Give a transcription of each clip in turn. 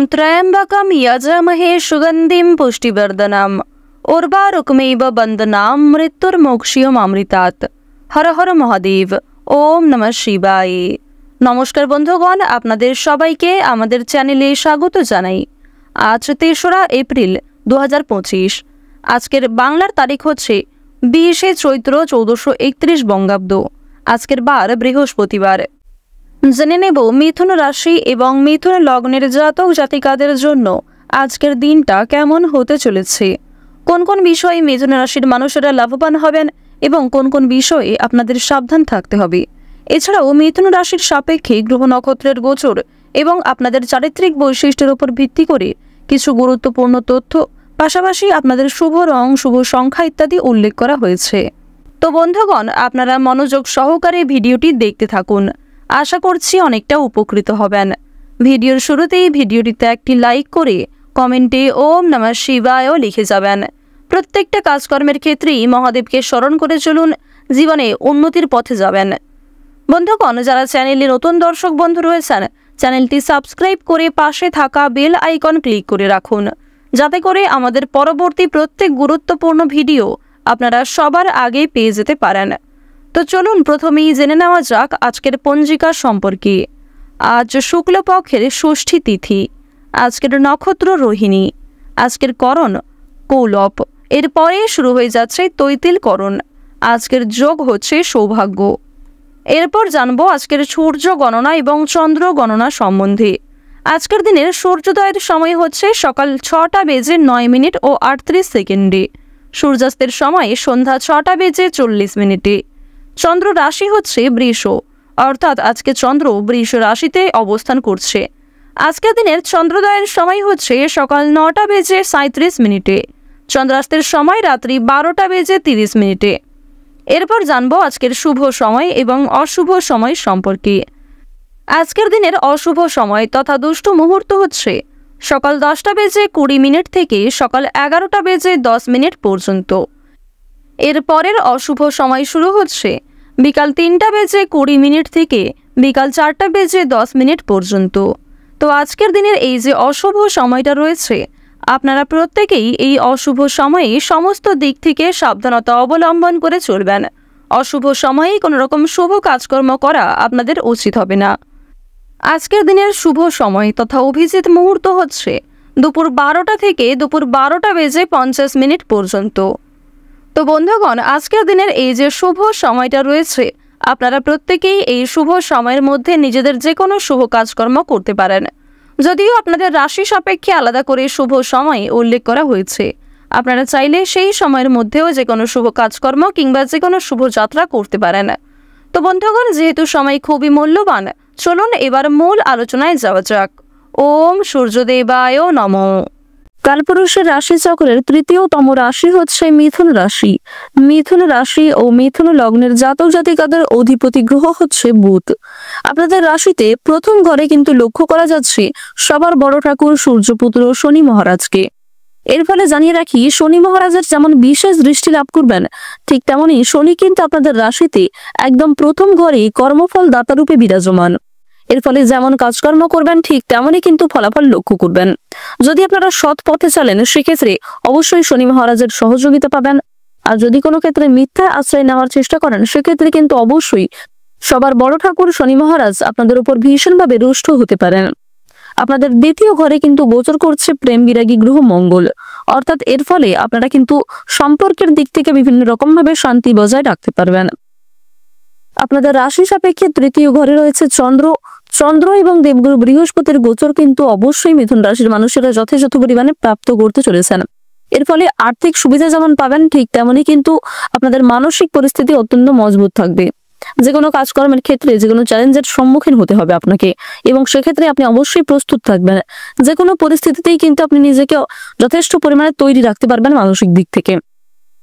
त्र्यंबकं यजामहे सुगंधिं पुष्टिवर्धनम् उर्वारुकमेव बंदनां मृत्युर्मोक्षीयमामृतात्। हर हर महादेव। ओम नमः शिवाय। नमस्कार बंधुगण, आपनादेर सबाइके आमादेर चैनेले स्वागत जानाई। आज ৩রা এপ্রিল ২০২৫। आजकेर बांगलार तारीख होच्छे ২০শে চৈত্র ১৪৩১ बंगाब्द। आजकेर बार बृहस्पतिवार। জেনে নেব মিথুন রাশি এবং মিথুন লগ্নের জাতক জাতিকাদের জন্য আজকের দিনটা কেমন হতে চলেছে, কোন কোন বিষয়ে মিথুন রাশির মানুষেরা লাভবান হবেন এবং কোন কোন বিষয়ে আপনাদের সাবধান থাকতে হবে। এছাড়াও মিথুন রাশির সাপেক্ষে গ্রহ নক্ষত্রের গোচর এবং আপনাদের চারিত্রিক বৈশিষ্ট্যের উপর ভিত্তি করে কিছু গুরুত্বপূর্ণ তথ্য, পাশাপাশি আপনাদের শুভ রং, শুভ সংখ্যা ইত্যাদি উল্লেখ করা হয়েছে। তো বন্ধুগণ, আপনারা মনোযোগ সহকারে ভিডিওটি দেখতে থাকুন। আশা করছি অনেকটা উপকৃত হবেন। ভিডিওর শুরুতেই ভিডিওটিতে একটি লাইক করে কমেন্টে ওম নমঃ শিবায় লিখে যাবেন। প্রত্যেকটা কাজকর্মের ক্ষেত্রেই মহাদেবকে স্মরণ করে চলুন, জীবনে উন্নতির পথে যাবেন। বন্ধুগণ, যারা চ্যানেলে নতুন দর্শক বন্ধু রয়েছেন, চ্যানেলটি সাবস্ক্রাইব করে পাশে থাকা বেল আইকন ক্লিক করে রাখুন, যাতে করে আমাদের পরবর্তী প্রত্যেক গুরুত্বপূর্ণ ভিডিও আপনারা সবার আগে পেয়ে যেতে পারেন। তো চলুন প্রথমেই জেনে নেওয়া যাক আজকের পঞ্জিকা সম্পর্কে। আজ শুক্লপক্ষের ষষ্ঠী তিথি। আজকের নক্ষত্র রোহিণী। আজকের করণ কৌলব। এরপরে শুরু হয়ে যাচ্ছে তৈতিল করণ। আজকের যোগ হচ্ছে সৌভাগ্য। এরপর জানবো আজকের সূর্য গণনা এবং চন্দ্র গণনা সম্বন্ধে। আজকের দিনের সূর্যোদয়ের সময় হচ্ছে সকাল ৬টা বেজে ৯ মিনিট ও ৩৮ সেকেন্ডে। সূর্যাস্তের সময় সন্ধ্যা ৬টা বেজে ৪০ মিনিটে। চন্দ্র রাশি হচ্ছে বৃষ, অর্থাৎ আজকে চন্দ্র বৃষ রাশিতে অবস্থান করছে। আজকের দিনের চন্দ্রোদয়ের সময় হচ্ছে সকাল ৯টা বেজে ৩৭ মিনিটে। চন্দ্রাস্তের সময় রাত্রি ১২টা বেজে ৩০ মিনিটে। এরপর জানবো আজকের শুভ সময় এবং অশুভ সময় সম্পর্কে। আজকের দিনের অশুভ সময় তথা দুষ্ট মুহূর্ত হচ্ছে সকাল ১০টা বেজে ২০ মিনিট থেকে সকাল ১১টা বেজে ১০ মিনিট পর্যন্ত। এর পরের অশুভ সময় শুরু হচ্ছে বিকাল ৩টা বেজে ২০ মিনিট থেকে বিকাল ৪টা বেজে ১০ মিনিট পর্যন্ত। তো আজকের দিনের এই যে অশুভ সময়টা রয়েছে, আপনারা প্রত্যেকেই এই অশুভ সময়ে সমস্ত দিক থেকে সাবধানতা অবলম্বন করে চলবেন। অশুভ সময়ে কোনো রকম শুভ কাজকর্ম করা আপনাদের উচিত হবে না। আজকের দিনের শুভ সময় তথা অভিজিৎ মুহূর্ত হচ্ছে দুপুর ১২টা থেকে দুপুর ১২টা বেজে ৫০ মিনিট পর্যন্ত। তো বন্ধুগণ, আজকের দিনের এই যে শুভ সময়টা রয়েছে, আপনারা প্রত্যেকেই এই শুভ সময়ের মধ্যে নিজেদের যে কোনো শুভ কাজকর্ম করতে পারেন। যদিও আপনাদের রাশি সাপেক্ষে আলাদা করে শুভ সময় উল্লেখ করা হয়েছে, আপনারা চাইলে সেই সময়ের মধ্যেও যে কোনো শুভ কাজকর্ম কিংবা যে কোনো শুভ যাত্রা করতে পারেন। তো বন্ধুগণ, যেহেতু সময় খুবই মূল্যবান, চলুন এবার মূল আলোচনায় যাওয়া যাক। ওম সূর্যদেবায় নমঃ। কালপুরুষের রাশি চক্রের তৃতীয়তম রাশি হচ্ছে মিথুন রাশি। মিথুন রাশি ও মিথুন লগ্নের জাতক জাতিকাদের অধিপতি গ্রহ হচ্ছে বুধ। আপনাদের রাশিতে প্রথম ঘরে কিন্তু লক্ষ্য করা যাচ্ছে সবার বড় ঠাকুর সূর্যপুত্র শনি মহারাজকে। এর ফলে জানিয়ে রাখি, শনি মহারাজের যেমন বিশেষ দৃষ্টি লাভ করবেন, ঠিক তেমনি শনি কিন্তু আপনাদের রাশিতে একদম প্রথম ঘরে কর্মফল দাতা রূপে বিরাজমান। এর ফলে যেমন কাজকর্ম করবেন ঠিক তেমনই কিন্তু ফলাফল লক্ষ্য করবেন। যদি আপনারা সৎ পথে চলেন, সেক্ষেত্রে অবশ্যই শনি মহারাজের সহযোগিতা পাবেন। আর যদি কোনো ক্ষেত্রে মিথ্যা আশ্রয় নেওয়ার চেষ্টা করেন, সেক্ষেত্রে কিন্তু অবশ্যই সবার বড় ঠাকুর শনি মহারাজ আপনাদের উপর ভীষণভাবে রুষ্ট হতে পারেন। আপনাদের দ্বিতীয় ঘরে কিন্তু গোচর করছে প্রেম বিরাগী গ্রহ মঙ্গল, অর্থাৎ এর ফলে আপনারা কিন্তু সম্পর্কের দিক থেকে বিভিন্ন রকম ভাবে শান্তি বজায় রাখতে পারবেন। আপনাদের রাশি সাপেক্ষে তৃতীয় ঘরে রয়েছে চন্দ্র এবং দেবগুরু বৃহস্পতির গোচর কিন্তু অবশ্যই মিথুন রাশির মানুষেরা যথেষ্ট পরিমাণে প্রাপ্ত করতে চলেছেন। এর ফলে আর্থিক সুবিধা যেমন পাবেন, ঠিক তেমনই কিন্তু আপনাদের মানসিক পরিস্থিতি অত্যন্ত মজবুত থাকবে। যে কোনো কাজকর্মের ক্ষেত্রে যে কোনো চ্যালেঞ্জের সম্মুখীন হতে হবে আপনাকে, এবং সেক্ষেত্রে আপনি অবশ্যই প্রস্তুত থাকবেন। যে কোনো পরিস্থিতিতেই কিন্তু আপনি নিজেকে যথেষ্ট পরিমাণে তৈরি রাখতে পারবেন মানসিক দিক থেকে।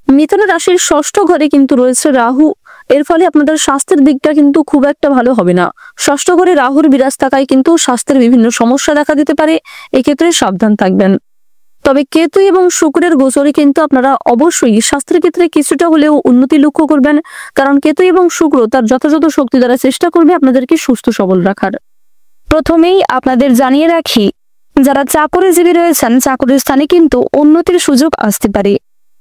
মিথুন রাশির ষষ্ঠ ঘরে কিন্তু রয়েছে রাহু। এর ফলে আপনাদের স্বাস্থ্যের দিকটা কিন্তু খুব একটা ভালো হবে না। ষষ্ঠ ঘরে রাহুর বিরাজ থাকায় কিন্তু স্বাস্থ্যের বিভিন্ন সমস্যা দেখা দিতে পারে, এক্ষেত্রে সাবধান থাকবেন। তবে কেতু এবং শুক্রের গোচরে কিন্তু আপনারা অবশ্যই স্বাস্থ্যের ক্ষেত্রে কিছুটা হলেও উন্নতি লক্ষ্য করবেন, কারণ কেতু এবং শুক্র তার যথাযথ শক্তি দ্বারা চেষ্টা করবে আপনাদেরকে সুস্থ সবল রাখার। প্রথমেই আপনাদের জানিয়ে রাখি, যারা চাকরিজীবী রয়েছেন চাকরির স্থানে কিন্তু উন্নতির সুযোগ আসতে পারে।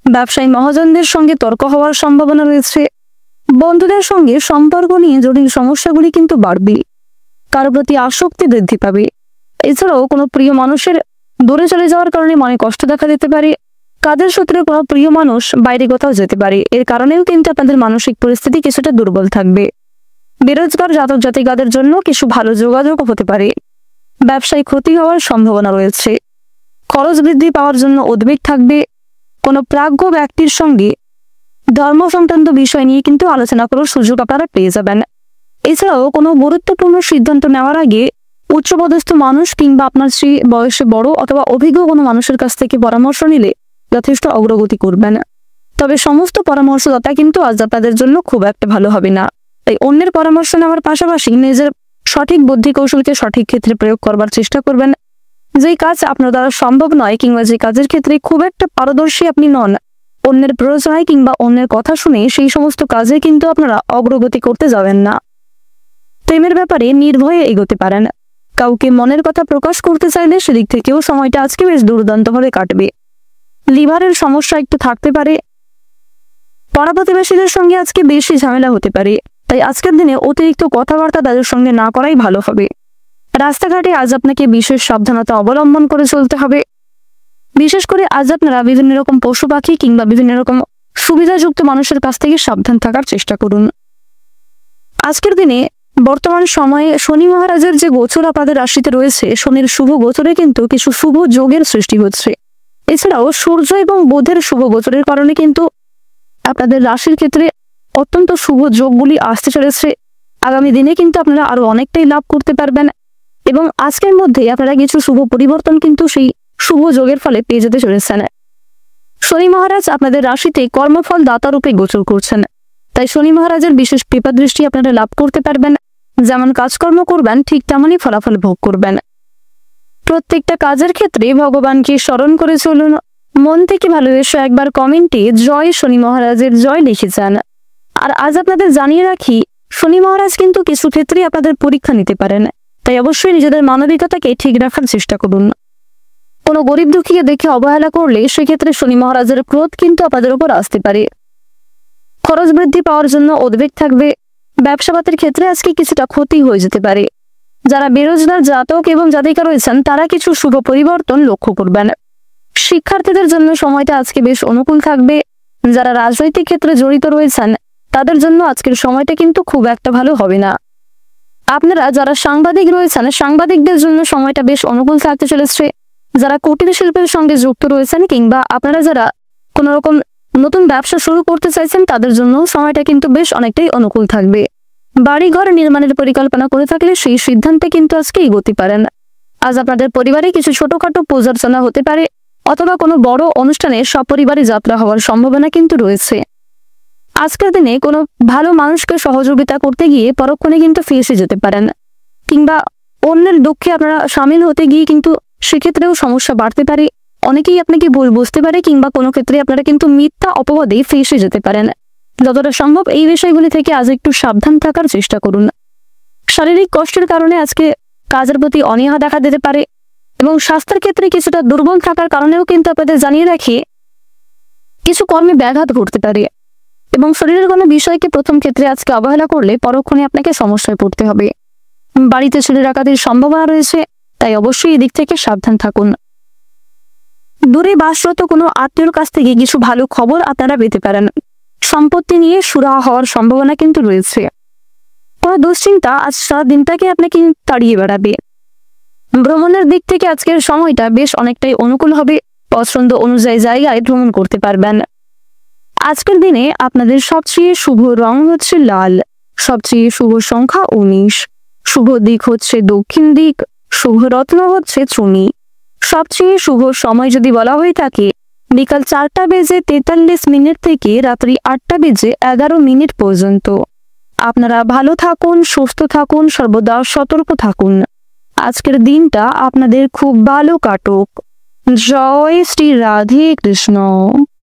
ব্যবসায়ী মহাজনদের সঙ্গে তর্ক হওয়ার সম্ভাবনা রয়েছে। বন্ধুদের সঙ্গে সম্পর্ক নিয়ে জটিল সমস্যাগুলি কিন্তু বাড়বে। কারো প্রতি আসক্তি বৃদ্ধি পাবে। এছাড়াও কোনো প্রিয় মানুষের দূরে চলে যাওয়ার কারণে মনে কষ্ট দেখা দিতে পারে। কাজের সূত্রে কোনো প্রিয় মানুষ বাইরে কোথাও যেতে পারে, এর কারণেও কিন্তু আপনাদের মানসিক পরিস্থিতি কিছুটা দুর্বল থাকবে। বেরোজগার জাতক জাতিকাদের জন্য কিছু ভালো যোগাযোগ হতে পারে। ব্যবসায় ক্ষতি হওয়ার সম্ভাবনা রয়েছে। খরচ বৃদ্ধি পাওয়ার জন্য উদ্বেগ থাকবে। কোনো প্রাজ্ঞ ব্যক্তির সঙ্গে ধর্ম সংক্রান্ত বিষয় নিয়ে কিন্তু আলোচনা করার সুযোগ আপনারা পেয়ে যাবেন। এছাড়াও কোনো গুরুত্বপূর্ণ সিদ্ধান্ত নেওয়ার আগে উচ্চপদস্থ মানুষ কিংবা আপনার স্ত্রী বয়সে বড় অথবা অভিজ্ঞ কোনো মানুষের কাছ থেকে পরামর্শ নিলে যথেষ্ট অগ্রগতি করবেন। তবে সমস্ত পরামর্শদাতা কিন্তু আজ আপনাদের জন্য খুব একটা ভালো হবে না। তাই অন্যের পরামর্শ নেওয়ার পাশাপাশি নিজের সঠিক বুদ্ধি কৌশলকে সঠিক ক্ষেত্রে প্রয়োগ করবার চেষ্টা করবেন। যেই কাজ আপনার দ্বারা সম্ভব নয় কিংবা যে কাজের ক্ষেত্রে খুব একটা পারদর্শী আপনি নন, অন্যের প্ররোচনায় কিংবা অন্যের কথা শুনে সেই সমস্ত কাজে কিন্তু আপনারা অগ্রগতি করতে যাবেন না। প্রেমের ব্যাপারে নির্ভয়ে এগোতে পারেন। কাউকে মনের কথা প্রকাশ করতে চাইলে সেদিক থেকেও সময়টা আজকে বেশ দুর্দান্তভাবে কাটবে। লিভারের সমস্যা একটু থাকতে পারে। পাড়া প্রতিবেশীদের সঙ্গে আজকে বেশি ঝামেলা হতে পারে, তাই আজকের দিনে অতিরিক্ত কথাবার্তা তাদের সঙ্গে না করাই ভালো হবে। রাস্তাঘাটে আজ আপনাকে বিশেষ সাবধানতা অবলম্বন করে চলতে হবে। বিশেষ করে আজ আপনারা বিভিন্ন রকম পশু পাখি কিংবা বিভিন্ন রকম সুবিধাযুক্ত মানুষের কাছ থেকে সাবধান থাকার চেষ্টা করুন। আজকের দিনে বর্তমান সময়ে শনি মহারাজের যে গোচর আপনাদের রাশিতে রয়েছে, শনির শুভ গোচরে কিন্তু কিছু শুভ যোগের সৃষ্টি হচ্ছে। এছাড়াও সূর্য এবং বুধের শুভ গোচরের কারণে কিন্তু আপনাদের রাশির ক্ষেত্রে অত্যন্ত শুভ যোগগুলি আসতে চলেছে। আগামী দিনে কিন্তু আপনারা আরো অনেকটাই লাভ করতে পারবেন এবং আজকের মধ্যে আপনারা কিছু শুভ পরিবর্তন কিন্তু সেই শুভ যোগের ফলে পেয়ে যেতে চলেছেন। শনি মহারাজ আপনাদের রাশিতে কর্মফল দাতা রূপে গোচর করছেন, তাই শনি মহারাজের বিশেষ কৃপা দৃষ্টি আপনারা লাভ করতে পারবেন। যেমন কাজকর্ম করবেন ঠিক তেমনই ফলাফল ভোগ করবেন। প্রত্যেকটা কাজের ক্ষেত্রে ভগবানকে স্মরণ করে চলুন। মন থেকে ভালোবেসে একবার কমেন্টে জয় শনি মহারাজের জয় লিখে যান। আর আজ আপনাদের জানিয়ে রাখি, শনি মহারাজ কিন্তু কিছু ক্ষেত্রে আপনাদের পরীক্ষা নিতে পারেন, তাই অবশ্যই নিজেদের মানবিকতাকে ঠিক রাখার চেষ্টা করুন। কোনো গরিব দুঃখীকে দেখে অবহেলা করলে সেক্ষেত্রে শনি মহারাজের ক্রোধ কিন্তু আপনাদের উপর আসতে পারে। খরচ বৃদ্ধি পাওয়ার জন্য উদ্বেগ থাকবে। ব্যবসাপাতের ক্ষেত্রে আজকে কিছুটা ক্ষতি হয়ে যেতে পারে। যারা বেরোজগার জাতক এবং জাতিকা রয়েছেন তারা কিছু শুভ পরিবর্তন লক্ষ্য করবেন। শিক্ষার্থীদের জন্য সময়টা আজকে বেশ অনুকূল থাকবে। যারা রাজনৈতিক ক্ষেত্রে জড়িত রয়েছেন তাদের জন্য আজকের সময়টা কিন্তু খুব একটা ভালো হবে না। আপনারা যারা সাংবাদিক রয়েছেন সাংবাদিকদের জন্য সময়টা বেশ অনুকূল থাকতে চলেছে। যারা কুটির শিল্পের সঙ্গে যুক্ত রয়েছেন কিংবা আপনারা যারা কোনো রকম নতুন ব্যবসা শুরু করতে চাইছেন তাদের জন্য সময়টা কিন্তু বেশ অনেকটাই অনুকূল থাকবে। বাড়িঘর নির্মাণের পরিকল্পনা করে থাকলে সেই সিদ্ধান্তে কিন্তু আজকে এগোতে পারেন। আজ আপনাদের পরিবারে কিছু ছোটখাটো পূজার্চনা হতে পারে অথবা কোনো বড় অনুষ্ঠানে সপরিবারে যাত্রা হওয়ার সম্ভাবনা কিন্তু রয়েছে। আজকের দিনে কোনো ভালো মানুষকে সহযোগিতা করতে গিয়ে পরক্ষণে কিন্তু ফেঁসে যেতে পারেন কিংবা অন্যের দুঃখে আপনারা সামিল হতে গিয়ে কিন্তু সেক্ষেত্রেও সমস্যা বাড়তে পারে। অনেকেই আপনাকে ভুল বুঝতে পারে কিংবা কোনো ক্ষেত্রে আপনারা কিন্তু মিথ্যা অপবাদে ফেঁসে যেতে পারেন। যতটা সম্ভব এই বিষয়গুলি থেকে আজ একটু সাবধান থাকার চেষ্টা করুন। শারীরিক কষ্টের কারণে আজকে কাজের প্রতি অনীহা দেখা দিতে পারে এবং স্বাস্থ্যের ক্ষেত্রে কিছুটা দুর্বল থাকার কারণেও কিন্তু আপনাদের জানিয়ে রাখি কিছু কর্মে ব্যাঘাত ঘটতে পারে এবং শরীরের কোনো বিষয়কে প্রথম ক্ষেত্রে আজকে অবহেলা করলে পরক্ষণে আপনাকে সমস্যায় পড়তে হবে। বাড়িতে শরীর আঘাতের সম্ভাবনা রয়েছে, তাই অবশ্যই এদিক থেকে সাবধান থাকুন। দূরে বাসরত কোনো আত্মীয়র কাছ থেকে কিছু ভালো খবর আপনারা পেতে পারেন। সম্পত্তি নিয়ে সুরাহা হওয়ার সম্ভাবনা কিন্তু রয়েছে। কোনো দুশ্চিন্তা আজ সারা দিনটাকে আপনাকে তাড়িয়ে বেড়াবে। ভ্রমণের দিক থেকে আজকের সময়টা বেশ অনেকটাই অনুকূল হবে। পছন্দ অনুযায়ী জায়গায় ভ্রমণ করতে পারবেন। আজকের দিনে আপনাদের সবচেয়ে শুভ রং হচ্ছে লাল, সবচেয়ে শুভ সংখ্যা 19, শুভ দিক হচ্ছে দক্ষিণ দিক, শুভ রত্ন হচ্ছে চুনি। সবচেয়ে শুভ সময় যদি বলা হয়ে থাকে বিকাল 4:43 থেকে রাত্রি 8:11 পর্যন্ত। আপনারা ভালো থাকুন, সুস্থ থাকুন, সর্বদা সতর্ক থাকুন। আজকের দিনটা আপনাদের খুব ভালো কাটুক। জয় শ্রী রাধে কৃষ্ণ।